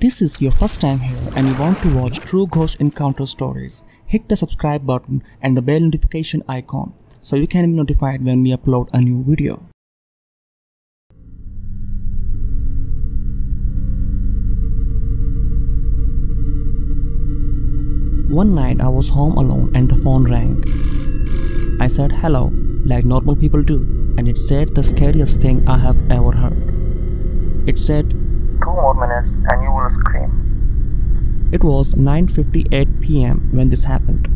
this is your first time here and you want to watch true ghost encounter stories, hit the subscribe button and the bell notification icon so you can be notified when we upload a new video. One night I was home alone and the phone rang. I said hello, like normal people do, and it said the scariest thing I have ever heard. It said, 2 more minutes and you will scream. It was 9:58 p.m. when this happened.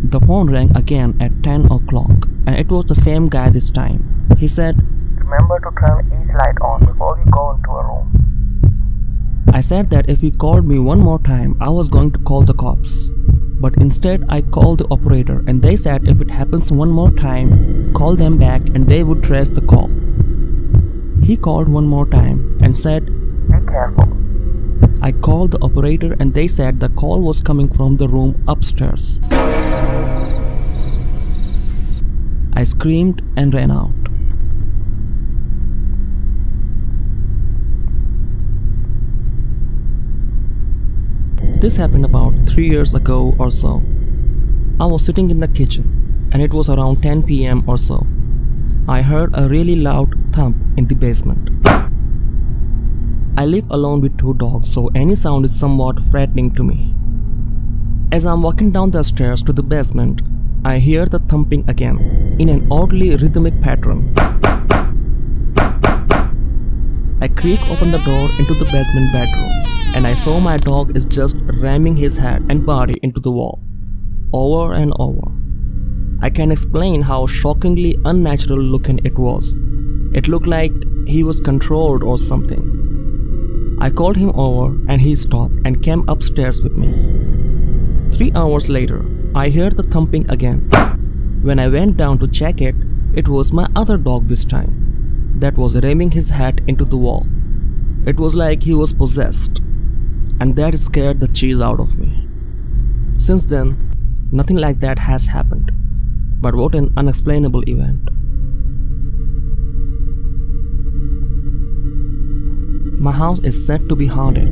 The phone rang again at 10 o'clock and it was the same guy this time. He said, remember to turn each light on before you go into a room. I said that if he called me one more time, I was going to call the cops. But instead I called the operator and they said if it happens one more time, call them back and they would trace the call. He called one more time and said, be careful. I called the operator and they said the call was coming from the room upstairs. I screamed and ran out. This happened about 3 years ago or so. I was sitting in the kitchen and it was around 10 p.m. or so. I heard a really loud thump in the basement. I live alone with 2 dogs, so any sound is somewhat frightening to me. As I'm walking down the stairs to the basement, I hear the thumping again in an oddly rhythmic pattern. I creak open the door into the basement bedroom and I saw my dog is just ramming his head and body into the wall, over and over. I can't explain how shockingly unnatural looking it was. It looked like he was controlled or something. I called him over and he stopped and came upstairs with me. 3 hours later, I heard the thumping again. When I went down to check it, it was my other dog this time that was ramming his head into the wall. It was like he was possessed. And that scared the cheese out of me. Since then, nothing like that has happened. But what an unexplainable event. My house is said to be haunted,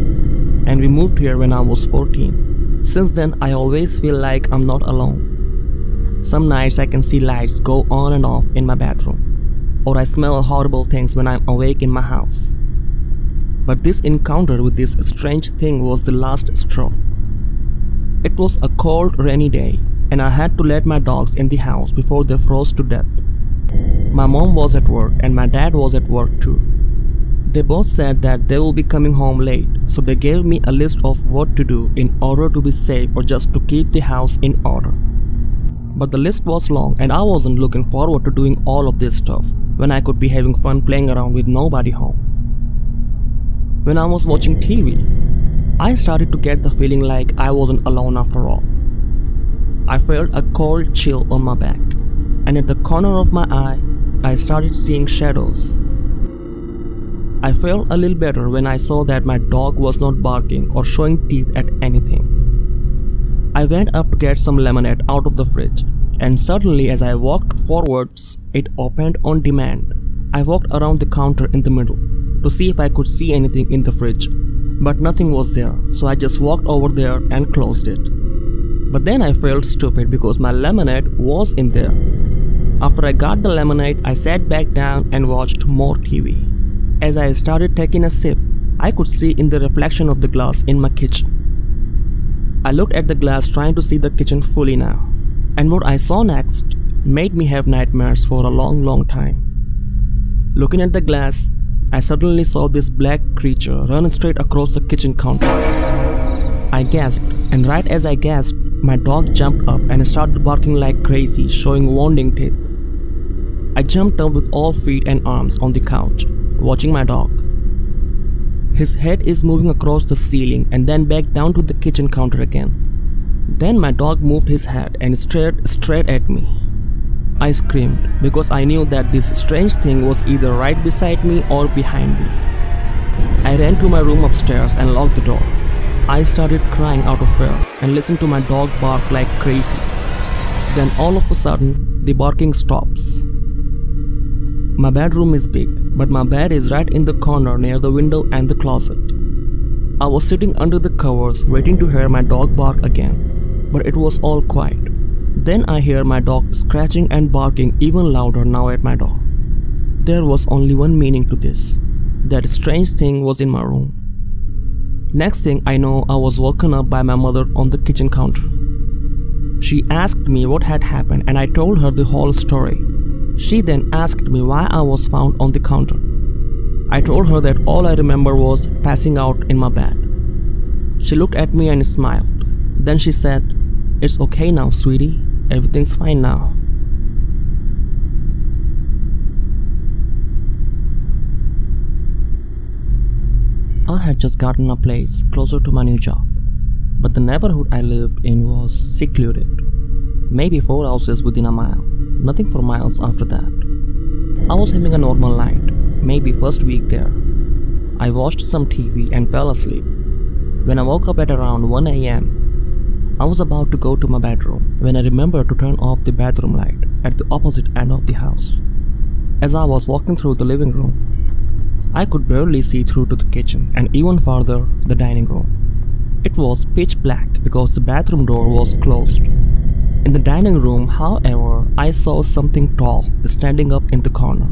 and we moved here when I was 14. Since then, I always feel like I'm not alone. Some nights I can see lights go on and off in my bathroom, or I smell horrible things when I'm awake in my house. But this encounter with this strange thing was the last straw. It was a cold, rainy day, and I had to let my dogs in the house before they froze to death. My mom was at work and my dad was at work too. They both said that they will be coming home late, so they gave me a list of what to do in order to be safe or just to keep the house in order. But the list was long and I wasn't looking forward to doing all of this stuff when I could be having fun playing around with nobody home. When I was watching TV, I started to get the feeling like I wasn't alone after all. I felt a cold chill on my back, and at the corner of my eye, I started seeing shadows. I felt a little better when I saw that my dog was not barking or showing teeth at anything. I went up to get some lemonade out of the fridge, and suddenly as I walked forwards, it opened on demand. I walked around the counter in the middle to see if I could see anything in the fridge, but nothing was there, so I just walked over there and closed it. But then I felt stupid because my lemonade was in there. After I got the lemonade, I sat back down and watched more TV. As I started taking a sip, I could see in the reflection of the glass in my kitchen. I looked at the glass trying to see the kitchen fully now, and what I saw next made me have nightmares for a long time. Looking at the glass, I suddenly saw this black creature run straight across the kitchen counter. I gasped, and right as I gasped, my dog jumped up and started barking like crazy, showing warning teeth. I jumped up with all feet and arms on the couch, watching my dog. His head is moving across the ceiling and then back down to the kitchen counter again. Then my dog moved his head and stared straight at me. I screamed because I knew that this strange thing was either right beside me or behind me. I ran to my room upstairs and locked the door. I started crying out of fear and listened to my dog bark like crazy. Then all of a sudden, the barking stops. My bedroom is big, but my bed is right in the corner near the window and the closet. I was sitting under the covers waiting to hear my dog bark again, but it was all quiet. Then I hear my dog scratching and barking even louder now at my door. There was only one meaning to this. That strange thing was in my room. Next thing I know, I was woken up by my mother on the kitchen counter. She asked me what had happened and I told her the whole story. She then asked me why I was found on the counter. I told her that all I remember was passing out in my bed. She looked at me and smiled. Then she said, "It's okay now, sweetie. Everything's fine now." I had just gotten a place closer to my new job, but the neighborhood I lived in was secluded. Maybe 4 houses within a mile, nothing for miles after that. I was having a normal night, maybe first week there. I watched some TV and fell asleep. When I woke up at around 1 a.m., I was about to go to my bedroom when I remembered to turn off the bathroom light at the opposite end of the house. As I was walking through the living room, I could barely see through to the kitchen and even farther the dining room. It was pitch black because the bathroom door was closed. In the dining room, however, I saw something tall standing up in the corner.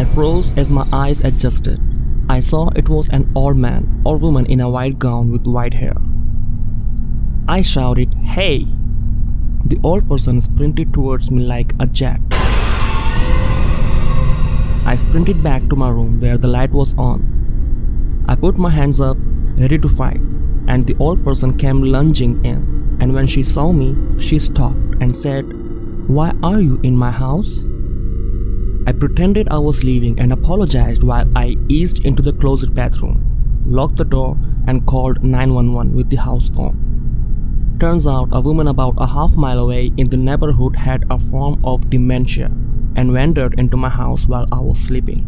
I froze as my eyes adjusted. I saw it was an old man or woman in a white gown with white hair. I shouted, "Hey!" The old person sprinted towards me like a jet. I sprinted back to my room where the light was on. I put my hands up, ready to fight, and the old person came lunging in, and when she saw me, she stopped and said, "Why are you in my house?" I pretended I was leaving and apologized while I eased into the closet bathroom, locked the door, and called 911 with the house phone. Turns out a woman about a half mile away in the neighborhood had a form of dementia and wandered into my house while I was sleeping.